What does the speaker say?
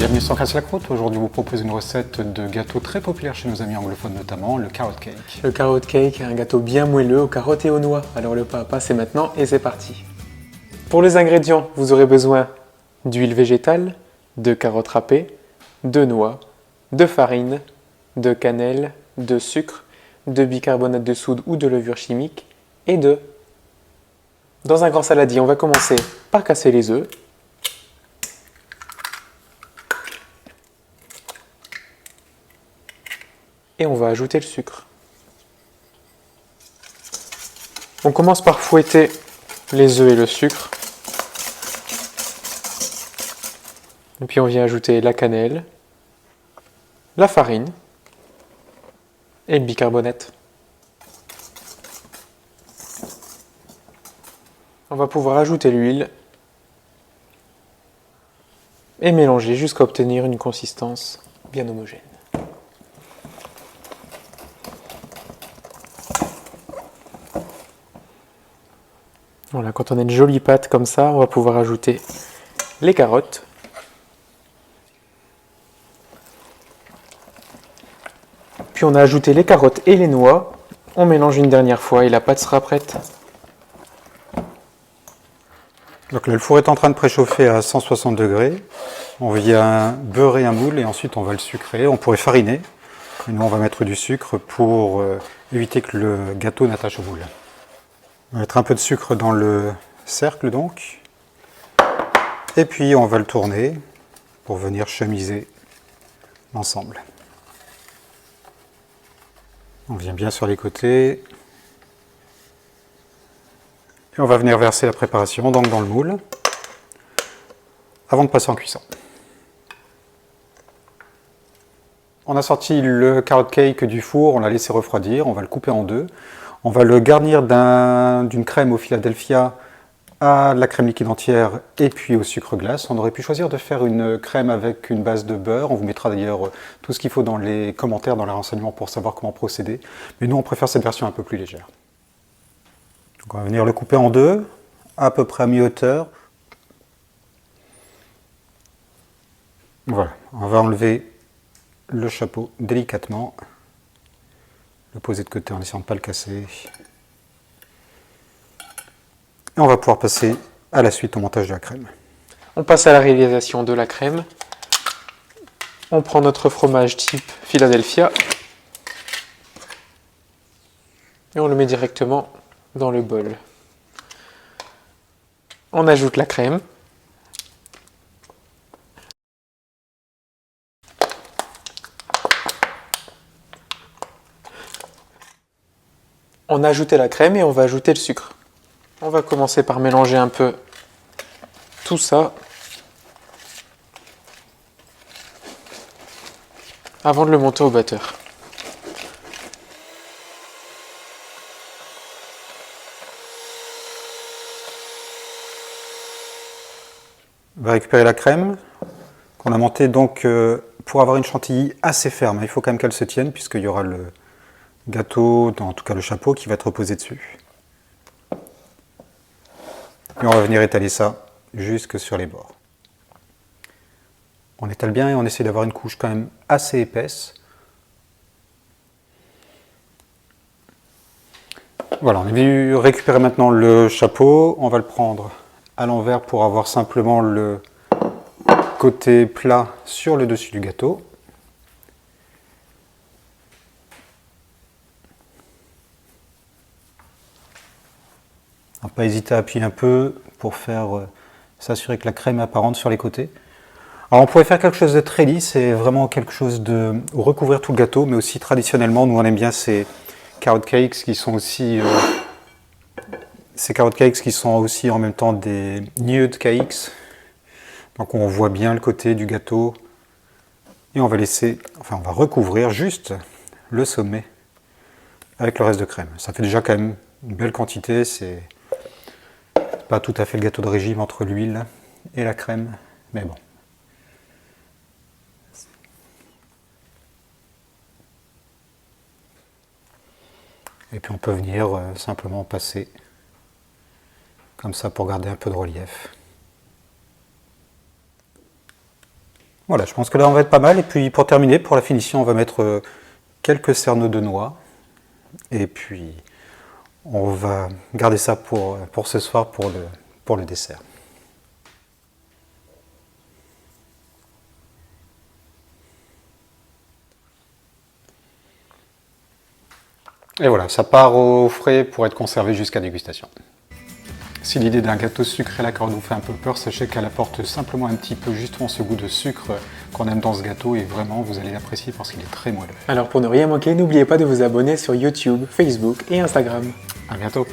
Bienvenue sur Casse la Croûte. Aujourd'hui, je vous propose une recette de gâteau très populaire chez nos amis anglophones notamment, le carrot cake. Le carrot cake est un gâteau bien moelleux aux carottes et aux noix. Alors le pas à pas, c'est maintenant et c'est parti. Pour les ingrédients, vous aurez besoin d'huile végétale, de carottes râpées, de noix, de farine, de cannelle, de sucre, de bicarbonate de soude ou de levure chimique et d'œufs. Dans un grand saladier, on va commencer par casser les œufs. Et on va ajouter le sucre. On commence par fouetter les œufs et le sucre. Et puis on vient ajouter la cannelle, la farine et le bicarbonate. On va pouvoir ajouter l'huile et mélanger jusqu'à obtenir une consistance bien homogène. Voilà, quand on a une jolie pâte comme ça, on va pouvoir ajouter les carottes. Puis on a ajouté les carottes et les noix. On mélange une dernière fois et la pâte sera prête. Donc là, le four est en train de préchauffer à 160 degrés. On vient beurrer un moule et ensuite on va le sucrer. On pourrait fariner. Et nous, on va mettre du sucre pour éviter que le gâteau n'attache au moule. On va mettre un peu de sucre dans le cercle donc. Et puis on va le tourner pour venir chemiser l'ensemble. On vient bien sur les côtés. Et on va venir verser la préparation donc dans le moule avant de passer en cuisson. On a sorti le carrot cake du four, on l'a laissé refroidir, on va le couper en deux. On va le garnir d'une crème au Philadelphia à la crème liquide entière et puis au sucre glace. On aurait pu choisir de faire une crème avec une base de beurre. On vous mettra d'ailleurs tout ce qu'il faut dans les commentaires, dans les renseignements pour savoir comment procéder. Mais nous, on préfère cette version un peu plus légère. Donc on va venir le couper en deux, à peu près à mi-hauteur. Voilà, on va enlever le chapeau délicatement. Le poser de côté en essayant de ne pas le casser. Et on va pouvoir passer à la suite au montage de la crème. On passe à la réalisation de la crème. On prend notre fromage type Philadelphia et on le met directement dans le bol. On ajoute la crème. On a ajouté la crème et on va ajouter le sucre. On va commencer par mélanger un peu tout ça avant de le monter au batteur. On va récupérer la crème qu'on a montée donc pour avoir une chantilly assez ferme. Il faut quand même qu'elle se tienne puisqu'il y aura le gâteau, en tout cas le chapeau, qui va être reposé dessus. Et on va venir étaler ça jusque sur les bords. On étale bien et on essaie d'avoir une couche quand même assez épaisse. Voilà, on a vu récupérer maintenant le chapeau. On va le prendre à l'envers pour avoir simplement le côté plat sur le dessus du gâteau. On ne va pas hésiter à appuyer un peu pour s'assurer que la crème est apparente sur les côtés. Alors on pourrait faire quelque chose de très lisse et vraiment quelque chose de recouvrir tout le gâteau, mais aussi traditionnellement, nous on aime bien ces carrot cakes qui sont aussi en même temps des nude cakes. Donc on voit bien le côté du gâteau et on va recouvrir juste le sommet avec le reste de crème. Ça fait déjà quand même une belle quantité, c'est pas tout à fait le gâteau de régime entre l'huile et la crème, mais bon. Et puis on peut venir simplement passer comme ça pour garder un peu de relief. Voilà, je pense que là on va être pas mal. Et puis pour terminer, pour la finition, on va mettre quelques cerneaux de noix. Et puis on va garder ça pour ce soir, pour le dessert. Et voilà, ça part au frais pour être conservé jusqu'à dégustation. Si l'idée d'un gâteau sucré à la carotte vous fait un peu peur, sachez qu'elle apporte simplement un petit peu justement ce goût de sucre qu'on aime dans ce gâteau et vraiment vous allez l'apprécier parce qu'il est très moelleux. Alors pour ne rien manquer, n'oubliez pas de vous abonner sur YouTube, Facebook et Instagram. A bientôt!